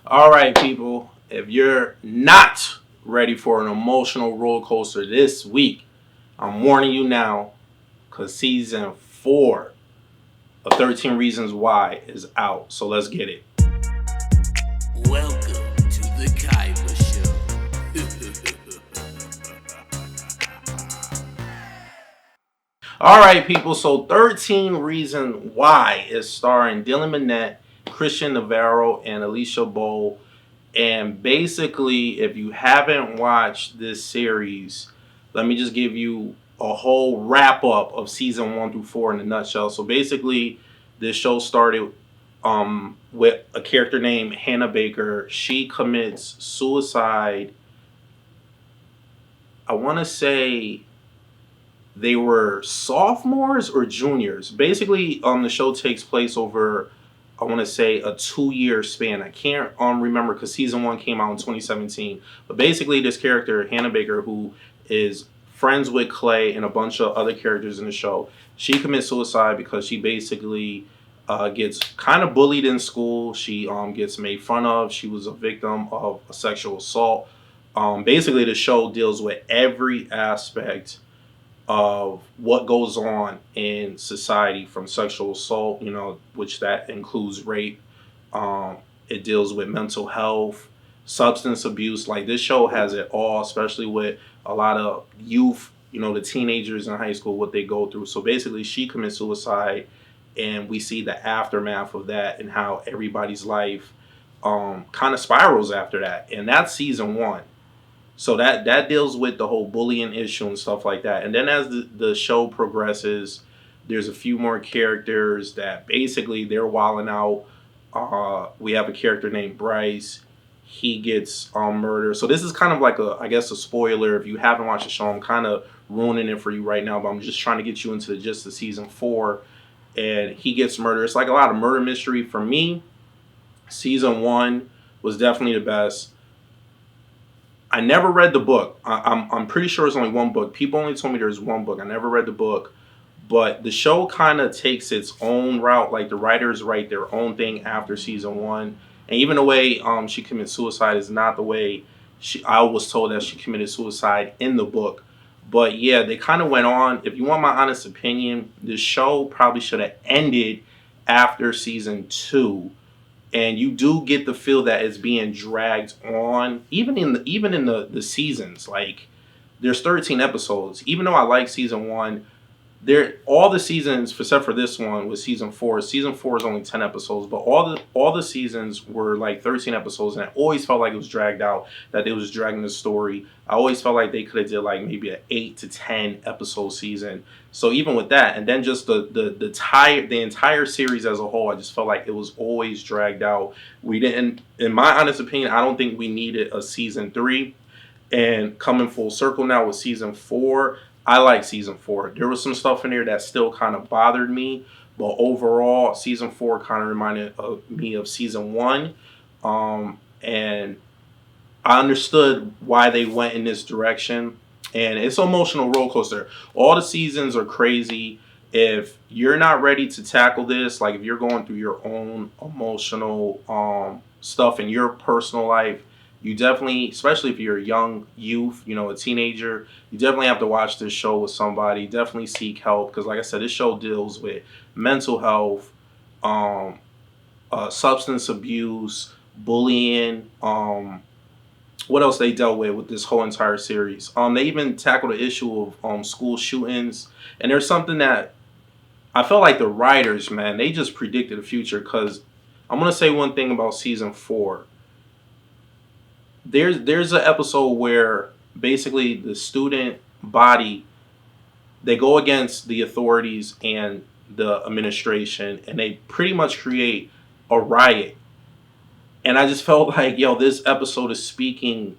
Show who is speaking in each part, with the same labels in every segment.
Speaker 1: All right, people. If you're not ready for an emotional roller coaster this week, I'm warning you now because season 4 of 13 Reasons Why is out. So let's get it.
Speaker 2: Welcome to the Kaiba
Speaker 1: All right, people. So 13 Reasons Why is starring Dylan Minnette, Christian Navarro, and Alicia Bowl. And basically, if you haven't watched this series, let me just give you a whole wrap up of season 1 through 4 in a nutshell. So basically, this show started with a character named Hannah Baker. She commits suicide. I want to say they were sophomores or juniors. Basically, the show takes place over, I want to say, a 2 year span. I can't remember because season 1 came out in 2017. But basically, this character Hannah Baker, who is friends with Clay and a bunch of other characters in the show, she commits suicide because she basically gets kind of bullied in school. She gets made fun of. She was a victim of a sexual assault. Basically, the show deals with every aspect of what goes on in society, from sexual assault, which that includes rape. It deals with mental health, substance abuse. Like, this show has it all, especially with a lot of youth, the teenagers in high school, what they go through. So basically, she commits suicide, and we see the aftermath of that and how everybody's life kind of spirals after that. And that's season 1. So that deals with the whole bullying issue and stuff like that. And then as the show progresses, there's a few more characters that basically they're wilding out. We have a character named Bryce. He gets murdered. So this is kind of like I guess a spoiler. If you haven't watched the show, I'm kind of ruining it for you right now, but I'm just trying to get you into just the season 4. And he gets murdered. It's like a lot of murder mystery. For me, season 1 was definitely the best. I never read the book. I'm pretty sure it's only one book. People only told me there's one book. I never read the book, but the show kind of takes its own route. Like, the writers write their own thing after season 1, and even the way she commits suicide is not the way I was told that she committed suicide in the book. But yeah, they kind of went on. If you want my honest opinion, the show probably should have ended after season 2, and you do get the feel that it's being dragged on, even in the seasons. Like, there's 13 episodes. Even though I like season 1, there all the seasons except for this one was season 4. Season 4 is only 10 episodes, but all the seasons were like 13 episodes, and I always felt like it was dragged out, that it was dragging the story. I always felt like they could have did like maybe an 8 to 10 episode season. So even with that, and then just the entire series as a whole, I just felt like it was always dragged out. We didn't, in my honest opinion, I don't think we needed a season 3. And coming full circle now with season 4, I like season 4. There was some stuff in there that still kind of bothered me, but overall, season 4 kind of reminded me of season 1. And I understood why they went in this direction. And it's an emotional roller coaster. All the seasons are crazy. If you're not ready to tackle this, like if you're going through your own emotional stuff in your personal life, you definitely, especially if you're a young youth, a teenager, you definitely have to watch this show with somebody. Definitely seek help, because, like I said, this show deals with mental health, um, substance abuse, bullying. What else they dealt with this whole entire series? They even tackled the issue of school shootings, and there's something that I felt like the writers, man, they just predicted the future. Because I'm gonna say one thing about season 4. There's an episode where basically the student body, they go against the authorities and the administration, and they pretty much create a riot. And I just felt like, yo, this episode is speaking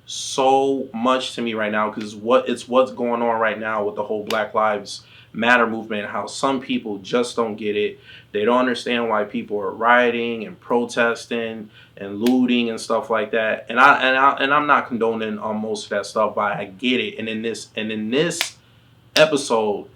Speaker 1: so much to me right now, because what's going on right now with the whole Black Lives Matter movement. How some people just don't get it. They don't understand why people are rioting and protesting and looting and stuff like that. And I'm not condoning most of that stuff, but I get it. And in this episode,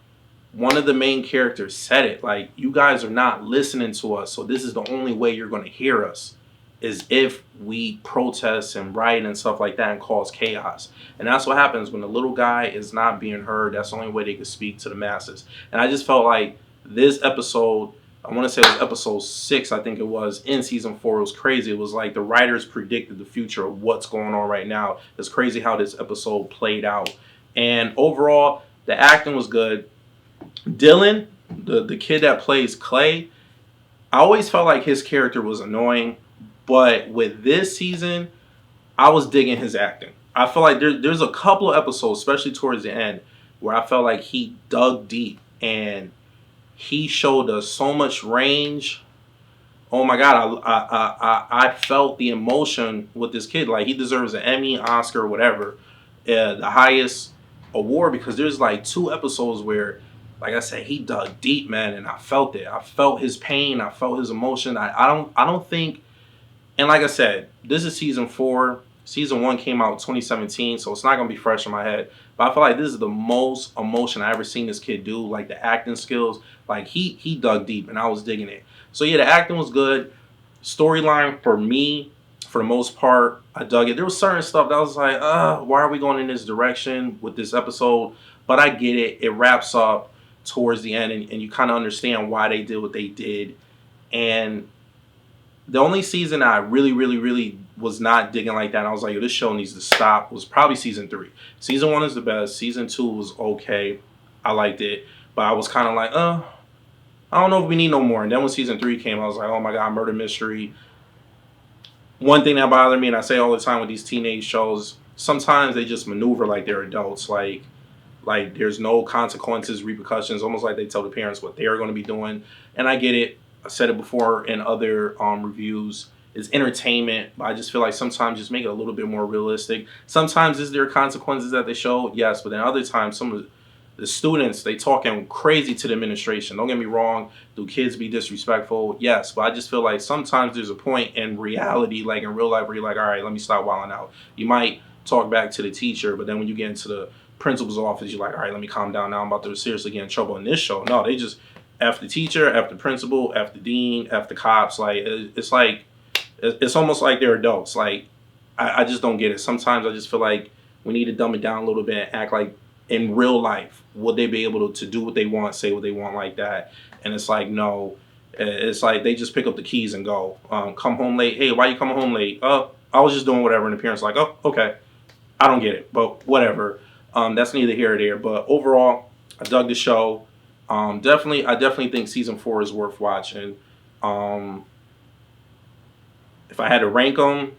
Speaker 1: one of the main characters said it, like, you guys are not listening to us, so this is the only way you're going to hear us. is if we protest and riot and stuff like that and cause chaos. And that's what happens when the little guy is not being heard. That's the only way they can speak to the masses. And I just felt like this episode, I want to say it was episode 6, I think it was, in season 4, it was crazy. It was like the writers predicted the future of what's going on right now. It's crazy how this episode played out. And overall, the acting was good. Dylan, the kid that plays Clay, I always felt like his character was annoying. But with this season, I was digging his acting. I feel like there's a couple of episodes, especially towards the end, where I felt like he dug deep and he showed us so much range. Oh my God, I felt the emotion with this kid. Like, he deserves an Emmy, Oscar, whatever, the highest award, because there's like 2 episodes where, like I said, he dug deep, man, and I felt it. I felt his pain. I felt his emotion. I don't think. And like I said, this is season 4. Season 1 came out in 2017, so it's not going to be fresh in my head. But I feel like this is the most emotion I ever seen this kid do. Like, the acting skills, like he dug deep, and I was digging it. So yeah, the acting was good. Storyline for me, for the most part, I dug it. There was certain stuff that I was like, why are we going in this direction with this episode? But I get it. It wraps up towards the end, and you kind of understand why they did what they did. And the only season I really, really, really was not digging like that, and I was like, yo, this show needs to stop, was probably season 3. Season 1 is the best. Season 2 was okay. I liked it. But I was kind of like, I don't know if we need no more. And then when season 3 came, I was like, oh my God, murder mystery. One thing that bothered me, and I say all the time with these teenage shows, sometimes they just maneuver like they're adults. Like there's no consequences, repercussions, almost like they tell the parents what they're going to be doing. And I get it. I said it before in other reviews. It's entertainment, but I just feel like sometimes just make it a little bit more realistic. Sometimes is there consequences that they show? Yes, but then other times some of the students, they talking crazy to the administration. Don't get me wrong. Do kids be disrespectful? Yes, but I just feel like sometimes there's a point in reality, like in real life, where you're like, all right, let me stop wilding out. You might talk back to the teacher, but then when you get into the principal's office, you're like, all right, let me calm down now. I'm about to seriously get in trouble in this show. No, they just F the teacher, F the principal, F the dean, F the cops. Like, it's almost like they're adults. Like, I just don't get it. Sometimes I just feel like we need to dumb it down a little bit and act like in real life, would they be able to do what they want, say what they want like that? And it's like, no. It's like they just pick up the keys and go. Come home late. Hey, why you coming home late? I was just doing whatever. And the parents like, oh, okay. I don't get it, but whatever. That's neither here or there. But overall, I dug the show. I definitely think season 4 is worth watching. If I had to rank them,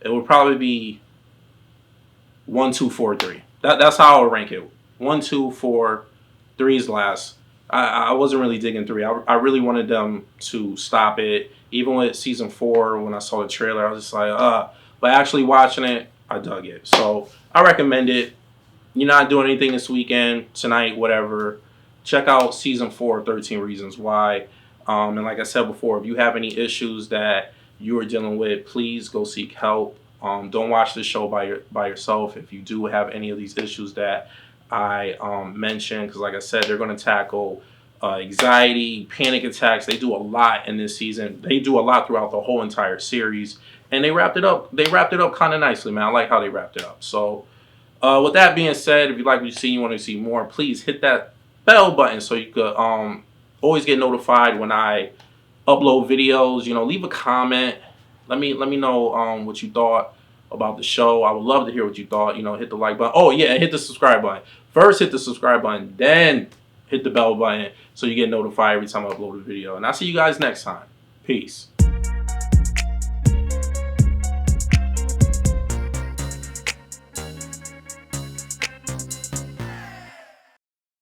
Speaker 1: it would probably be 1, 2, 4, 3. That's how I would rank it. 1, 2, 4, 3 is last. I wasn't really digging 3. I really wanted them to stop it. Even with season 4, when I saw the trailer, I was just like, But actually watching it, I dug it. So I recommend it. You're not doing anything this weekend, tonight, whatever. Check out season 4 of 13 Reasons Why. And like I said before, if you have any issues that you are dealing with, please go seek help. Don't watch this show by yourself if you do have any of these issues that I mentioned, because like I said, they're going to tackle anxiety, panic attacks. They do a lot in this season. They do a lot throughout the whole entire series, and they wrapped it up. They wrapped it up kind of nicely, man. I like how they wrapped it up. So with that being said, if you like what you see, you want to see more, please hit that bell button so you could always get notified when I upload videos. Leave a comment. Let me know what you thought about the show. I would love to hear what you thought. Hit the like button. Oh yeah, hit the subscribe button. First hit the subscribe button, then hit the bell button so you get notified every time I upload a video. And I'll see you guys next time. Peace.